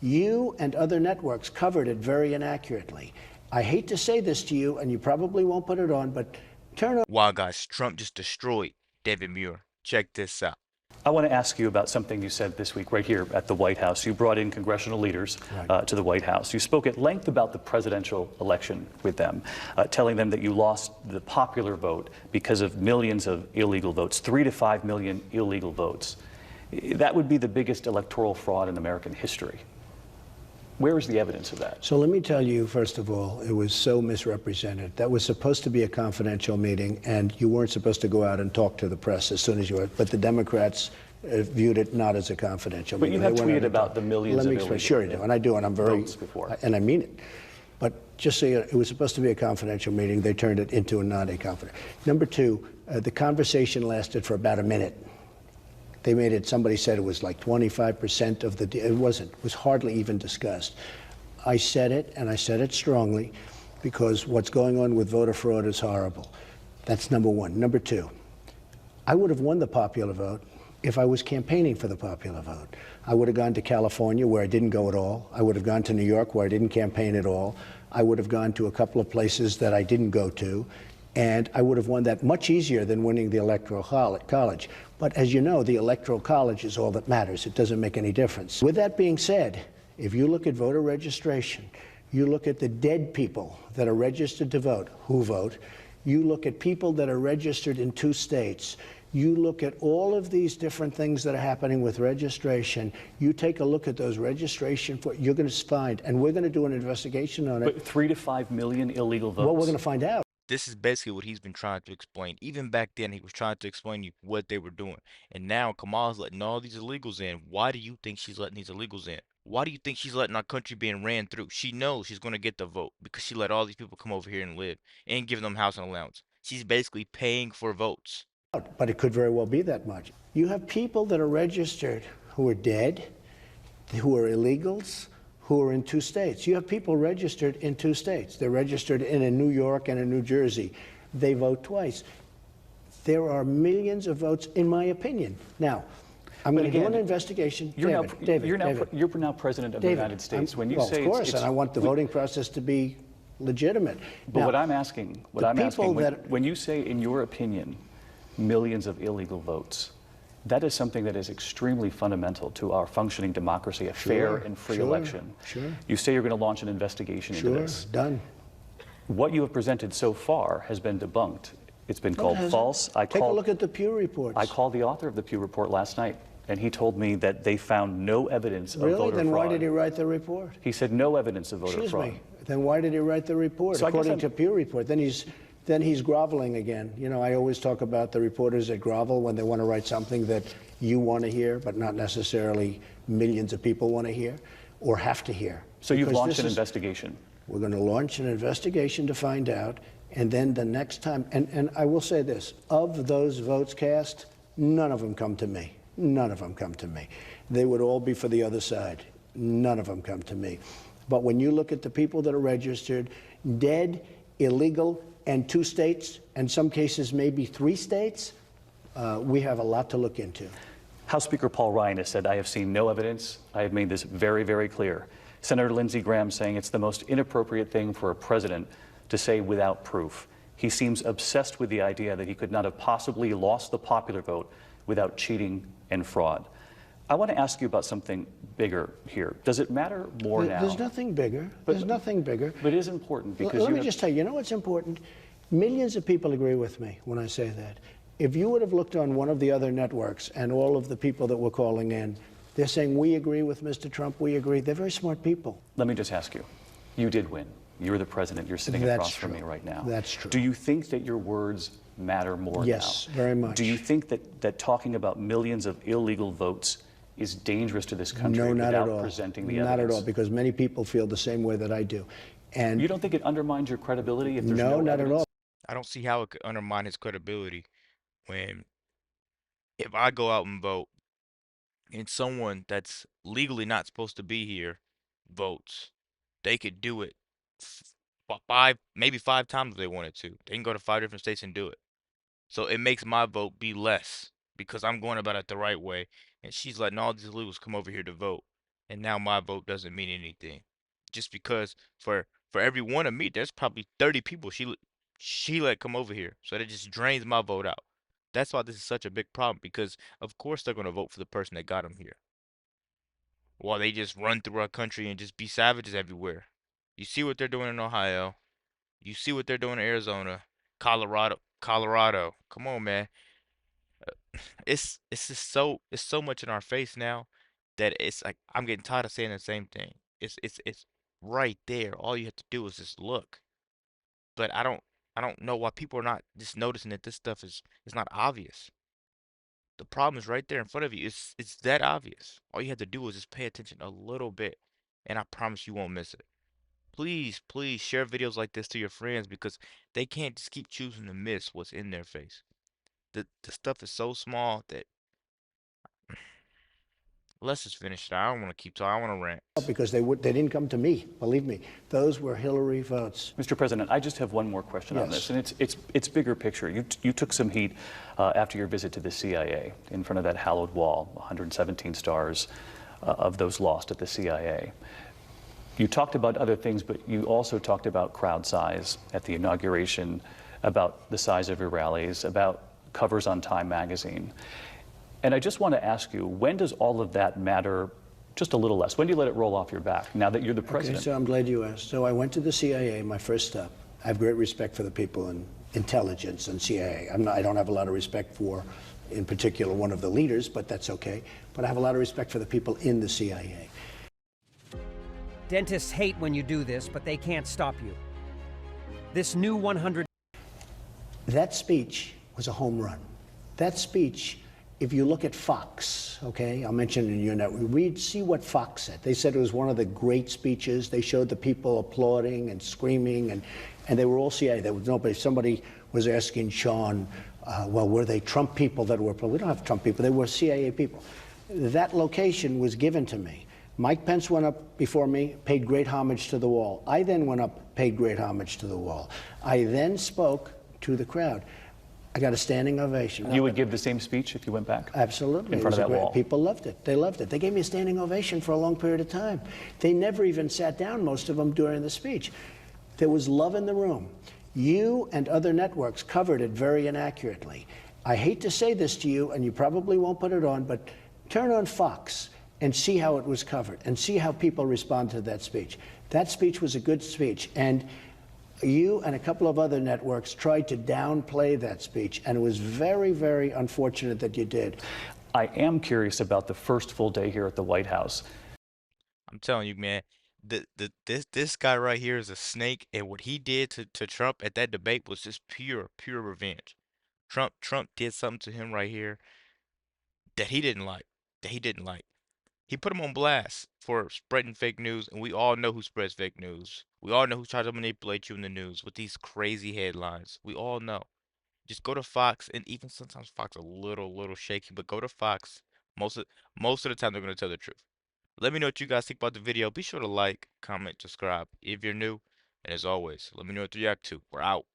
You and other networks covered it very inaccurately. I hate to say this to you, and you probably won't put it on, but turn on. Wow, guys, Trump just destroyed David Muir. Check this out. I want to ask you about something you said this week right here at the White House. You brought in congressional leaders to the White House. You spoke at length about the presidential election with them, telling them that you lost the popular vote because of millions of illegal votes, 3 to 5 million illegal votes. That would be the biggest electoral fraud in American history. Where is the evidence of that? So let me tell you, first of all, it was so misrepresented. That was supposed to be a confidential meeting, and you weren't supposed to go out and talk to the press as soon as you were. But the Democrats viewed it not as a confidential meeting. But you have tweeted about the millions of illegal votes. Sure you do, and I do, and I'm very, and I mean it. But just so you know, it was supposed to be a confidential meeting. They turned it into a not a confidential. Number two, the conversation lasted for about a minute. They made it, somebody said it was like 25% of the, it wasn't, it was hardly even discussed. I said it, and I said it strongly, because what's going on with voter fraud is horrible. That's number one. Number two, I would have won the popular vote if I was campaigning for the popular vote. I would have gone to California, where I didn't go at all. I would have gone to New York, where I didn't campaign at all. I would have gone to a couple of places that I didn't go to. And I would have won that much easier than winning the Electoral College. But as you know, the Electoral College is all that matters. It doesn't make any difference. With that being said, if you look at voter registration, you look at the dead people that are registered to vote, who vote, you look at people that are registered in 2 states, you look at all of these different things that are happening with registration, you take a look at those registration, you're going to find, and we're going to do an investigation on it. But 3 to 5 million illegal votes? Well, we're going to find out. This is basically what he's been trying to explain. Even back then, he was trying to explain you what they were doing. And now Kamala's letting all these illegals in. Why do you think she's letting these illegals in? Why do you think she's letting our country being ran through? She knows she's going to get the vote because she let all these people come over here and live and give them housing allowance. She's basically paying for votes. But it could very well be that much. You have people that are registered who are dead, who are illegals, who are in 2 states. You have people registered in 2 states. They're registered in New York and in New Jersey. They vote twice. There are millions of votes, in my opinion. Now, I'm going to do an investigation. You're now president of the United States. When you say, of course, and I want the voting process to be legitimate. But now, what I'm asking, when you say, in your opinion, millions of illegal votes, that is something that is extremely fundamental to our functioning democracy, a fair and free election. You say you're going to launch an investigation into this. Done. What you have presented so far has been debunked. It's been called false. Take a look at the Pew reports. I called the author of the Pew report last night, and he told me that they found no evidence of voter fraud. Really? Then why did he write the report? He said no evidence of voter fraud. Excuse me. Then why did he write the report? So according to Pew report, then he's groveling again. You know, I always talk about the reporters that grovel when they want to write something that you want to hear, but not necessarily millions of people want to hear or have to hear. So you've launched an investigation? We're going to launch an investigation to find out, and then the next time, and I will say this, of those votes cast, none of them come to me. None of them come to me. They would all be for the other side. None of them come to me. But when you look at the people that are registered, dead, illegal, and 2 states, and some cases maybe 3 states, we have a lot to look into. House Speaker Paul Ryan has said, I have seen no evidence. I have made this very, very clear. Senator Lindsey Graham saying it's the most inappropriate thing for a president to say without proof. He seems obsessed with the idea that he could not have possibly lost the popular vote without cheating and fraud. I want to ask you about something bigger here. Does it matter more now? There's nothing bigger. There's nothing bigger. But it is important because let me just tell you, you know what's important? Millions of people agree with me when I say that. If you would have looked on one of the other networks and all of the people that were calling in, they're saying, we agree with Mr. Trump, we agree. They're very smart people. Let me just ask you, you did win. You're the president. You're sitting across from me right now. That's true. Do you think that your words matter more now? Yes, very much. Do you think that talking about millions of illegal votes is dangerous to this country without presenting the evidence? Not at all, because many people feel the same way that I do. And you don't think it undermines your credibility if there's no not evidence? at all. I don't see how it could undermine his credibility when if I go out and vote and someone that's legally not supposed to be here votes, they could do it maybe 5 times if they wanted to. They can go to 5 different states and do it. So it makes my vote be less because I'm going about it the right way, and she's letting all these illegals come over here to vote. and now my vote doesn't mean anything. Just because for every one of me, there's probably 30 people she let come over here. So that just drains my vote out. That's why this is such a big problem, because of course they're gonna vote for the person that got them here. While they just run through our country and just be savages everywhere. You see what they're doing in Ohio. You see what they're doing in Arizona, Colorado. Come on, man. It's just it's so much in our face now that it's like I'm getting tired of saying the same thing. It's right there. All you have to do is just look. But I don't know why people are not just noticing that this stuff is not obvious. The problem is right there in front of you. It's that obvious. All you have to do is just pay attention a little bit, and I promise you won't miss it. Please, please share videos like this to your friends, because they can't just keep choosing to miss what's in their face. The stuff is so small that let's just finish it. I don't want to keep talking. I want to rant. Because they didn't come to me, believe me. Those were Hillary votes. Mr. President, I just have one more question on Yes. this, and it's bigger picture. You took some heat after your visit to the CIA in front of that hallowed wall, 117 stars of those lost at the CIA. You talked about other things, but you also talked about crowd size at the inauguration, about the size of your rallies, about covers on Time magazine. And I just want to ask you, when does all of that matter just a little less? When do you let it roll off your back, now that you're the president? Okay, so I'm glad you asked. So I went to the CIA, my first stop. I have great respect for the people in intelligence and CIA. I don't have a lot of respect for, in particular, one of the leaders, but that's okay. But I have a lot of respect for the people in the CIA. Dentists hate when you do this, but they can't stop you. This new 100. That speech was a home run. That speech, if you look at Fox, okay, I'll mention it in your network, see what Fox said. They said it was one of the great speeches. They showed the people applauding and screaming, and they were all CIA. There was nobody. Somebody was asking Sean, well, were they Trump people that were? We don't have Trump people. They were CIA people. That location was given to me. Mike Pence went up before me, paid great homage to the wall. I then went up, paid great homage to the wall. I then spoke to the crowd. I got a standing ovation. You would give the same speech if you went back? Absolutely. In front of that wall? People loved it. They loved it. They gave me a standing ovation for a long period of time. They never even sat down, most of them, during the speech. There was love in the room. You and other networks covered it very inaccurately. I hate to say this to you, and you probably won't put it on, but turn on Fox and see how it was covered, and see how people respond to that speech. That speech was a good speech, and you and a couple of other networks tried to downplay that speech, and it was very, very unfortunate that you did. I am curious about the first full day here at the White House. I'm telling you, man, this guy right here is a snake, and what he did to Trump at that debate was just pure revenge. Trump did something to him right here that he didn't like. That he didn't like. He put him on blast for spreading fake news, and we all know who spreads fake news. We all know who tries to manipulate you in the news with these crazy headlines. We all know. Just go to Fox, and even sometimes Fox a little shaky, but go to Fox. Most of most of the time they're gonna tell the truth. Let me know what you guys think about the video. Be sure to like, comment, subscribe if you're new, and as always, let me know what you react to. We're out.